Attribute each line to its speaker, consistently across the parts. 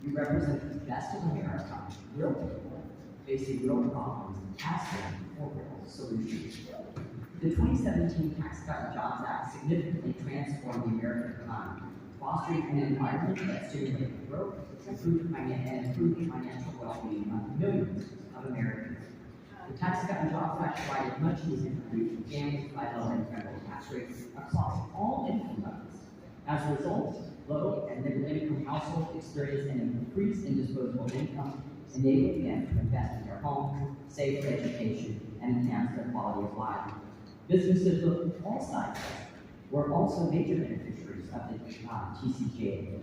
Speaker 1: You represent the best of America, real people, facing real problems, asking for real solutions. The 2017 Tax Cut and Jobs Act significantly transformed the American economy, fostering an environment that stimulated growth, improving financial well-being of millions of Americans. The Tax Cut and Jobs Act provided much needed relief to families by lowering federal tax rates across all income levels. As a result, low and middle-income households experienced an increase in disposable income, enabling them to invest in their homes, save for education, and enhance their quality of life. Businesses of all sizes were also major beneficiaries of the TCJA.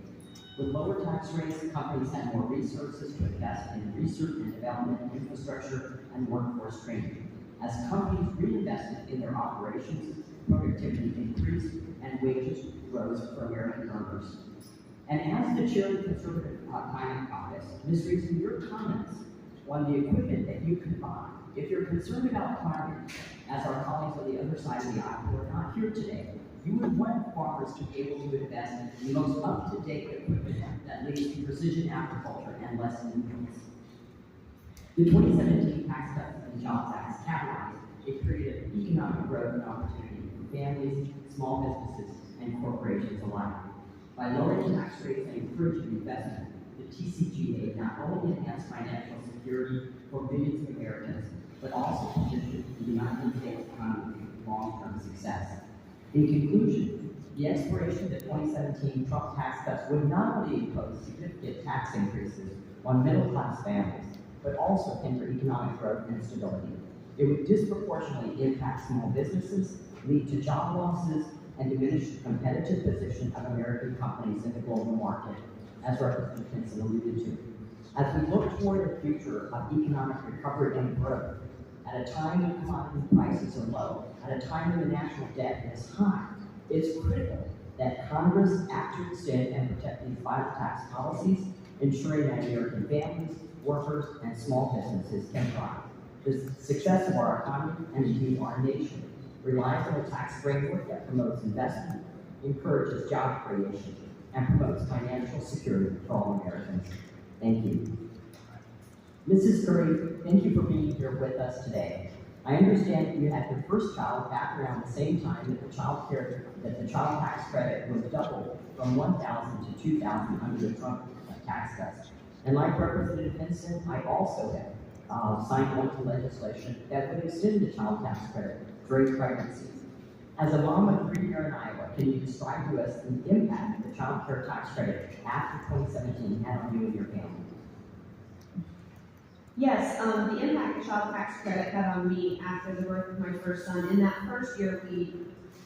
Speaker 1: With lower tax rates, companies had more resources to invest in research and development, infrastructure, and workforce training. As companies reinvested in their operations, productivity increased and wages rose for American earners. And as the chair of the Conservative Climate Caucus, Ms. Reeves, your comments on the equipment that you can buy, if you're concerned about climate, as our colleagues on the other side of the aisle who are not here today, you would want farmers to be able to invest in the most up-to-date equipment that leads to precision agriculture and less inputs. The 2017 Tax Cuts and Jobs Act catalyzed a period of economic growth and opportunity for families, small businesses, and corporations alike. By lowering tax rates and encouraging investment, the TCJA not only enhanced financial security for millions of Americans, but also positioned the United States economy for long-term success. In conclusion, the expiration of the 2017 Trump tax cuts would not only impose significant tax increases on middle-class families, but also hinder economic growth and stability. It would disproportionately impact small businesses, lead to job losses, and diminish the competitive position of American companies in the global market, as Representative Hinson alluded to. As we look toward a future of economic recovery and growth, at a time when commodity prices are low, at a time when the national debt is high, it's critical that Congress act to extend and protect these vital tax policies, ensuring that American families, workers, and small businesses can thrive. The success of our economy, and indeed our nation, relies on a tax framework that promotes investment, encourages job creation, and promotes financial security for all Americans. Thank you. Mrs. Curry, thank you for being here with us today. I understand that you had your first child back around the same time that the child tax credit was doubled from $1,000 to $2,000 under the Trump tax cuts. And like Representative Hinson, I also have signed on to legislation that would extend the child tax credit during pregnancy. As a mom of 3 here in Iowa, can you describe to us the impact the child care tax credit after 2017 had on you and your family?
Speaker 2: Yes, the impact the child tax credit had on me after the birth of my first son. In that first year, we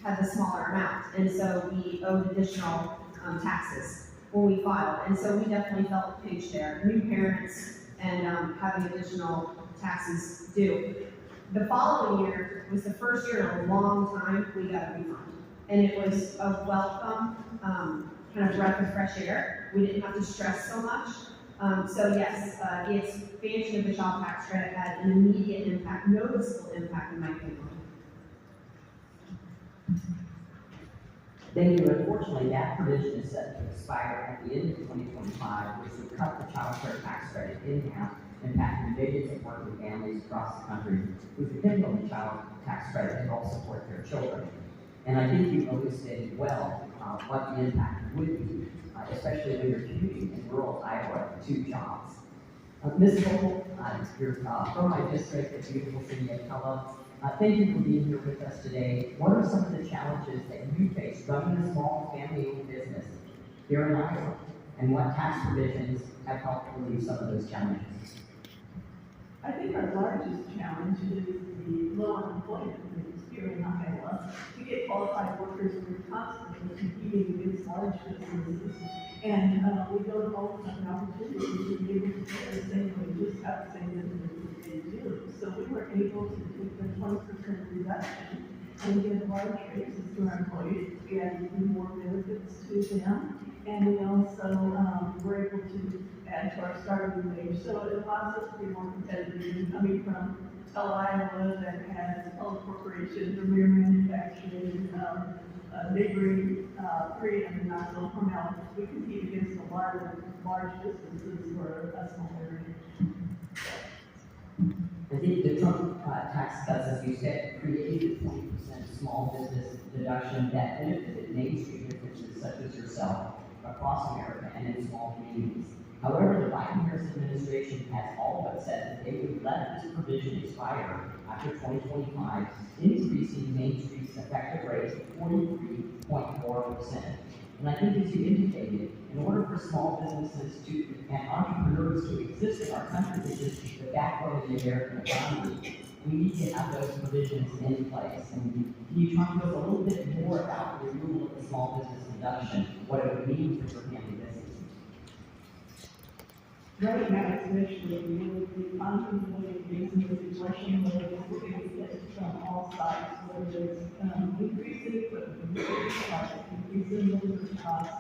Speaker 2: had the smaller amount, and so we owed additional taxes when we filed, and so we definitely felt the pinch there. New parents and having additional taxes due. The following year was the first year in a long time we got a refund, and it was a welcome kind of breath of fresh air. We didn't have to stress so much. So yes, the expansion of the child tax credit had an immediate impact, noticeable impact on my family.
Speaker 1: Thank you. Unfortunately, that provision is set to expire at the end of 2025, which would cut the child care tax credit in half, impacting millions of working families across the country who depend on the child tax credit to help support their children. And I think you illustrated well what the impact would be, especially when you're commuting in rural Iowa to jobs. Ms. Vogel, you're from my district, the beautiful city of Pella. Thank you for being here with us today. What are some of the challenges that you face running a small family-owned business here in Iowa? And what tax provisions have helped relieve some of those challenges?
Speaker 3: I think our largest challenge is the low unemployment rates here in Iowa. To get qualified workers, we're constantly competing against large businesses. And we don't always have an opportunity to be able to pay the same wages outside the businesses they do. So we were able to take the 20% reduction and give large raises to our employees. We added more benefits to them. And we also were able to add to our starting wage. So it allows us to be more competitive. Coming from Iowa that has all corporations, premier manufacturing, neighboring Korea and Knoxville, Cornell, we compete against a lot of large businesses for a small area.
Speaker 1: I think the Trump tax cuts, as you said, created a 20% small business deduction that benefited Main Street businesses such as yourself across America and in small communities. However, the Biden-Harris administration has all but said that they would let this provision expire after 2025, increasing Main Street's effective rate to 43.4%. And I think, as you indicated, in order for small businesses to and entrepreneurs to exist in our country, which is the backbone of the American economy, we need to have those provisions in place. And can you talk to us a little bit more about the removal of the small business deduction, what it would mean for your family business?
Speaker 3: Right now, especially with the contemplating business situation where it's looking at it from all sides, whether it's increasing equipment, increasing labor costs,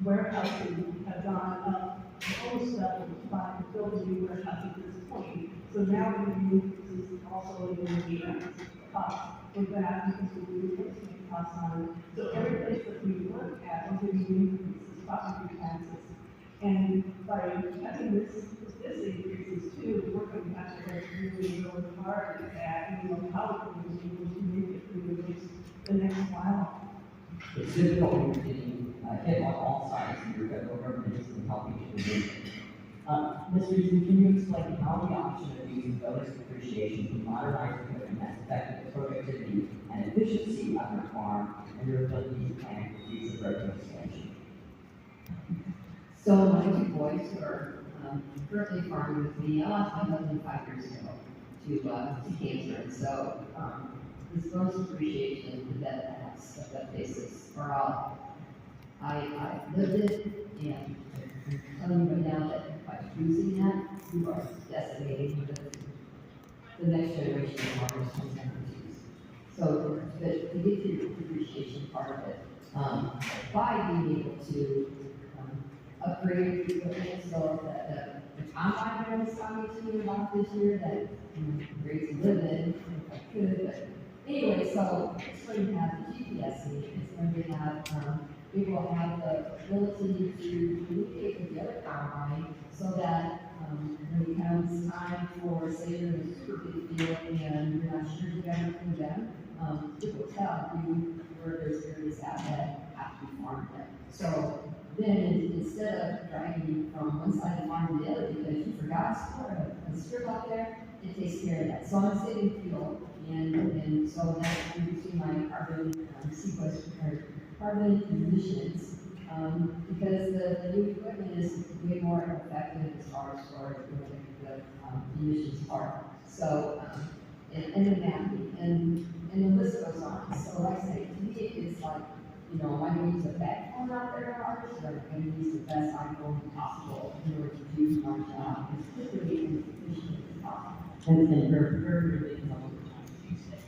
Speaker 3: warehousing have gone up, almost doubled by building new warehouse at this point. So now we're going to also in the insurance costs for that because we replacement costs on it. So every place that we look at, we're getting increases, property taxes. And by having this increases too, we're going to have to work really hard at, how we're going to be able to make it through the next while.
Speaker 1: It's difficult when you're getting hit on all sides and your federal government isn't helping you to do it. Ms. Reason, can you explain how the option of using bonus depreciation to modernize equipment has affected the productivity and efficiency of your farm and your ability to plan for future growth and expansion?
Speaker 4: So my two boys who are currently farming with me, I lost my husband 5 years ago to cancer, and so this bonus depreciation that I have stuck up basis for all. I lived it, and I'm telling you right now that by using that, you are decimating the next generation of farmers and communities. So to get to your depreciation part of it, by being able to upgrade equipment so that the combine that I was talking to you about this year that great to live in if I could, but anyway, so it's going to have the GPS in it, it's going to have, it will have the ability to communicate with the other combine so that when it comes time for, say, you're in a super big field and you're not sure you got anything done, it will tell you where there's areas out that have to be farmed in. So then instead of driving from one side of the farm to the other because you forgot to store a strip out there, it takes care of that. So I'm saving fuel, and so that's reducing my carbon carbon emissions, because the new equipment is way more effective as far as storage the emissions part. So and the mapping and the list goes on. So like I say, to me it's like, am I going to use a bad phone out there in August, or am I going to use the best iPhone possible in order to do my job as quickly and efficiently as possible?
Speaker 1: And very, very, really overtime, as you say.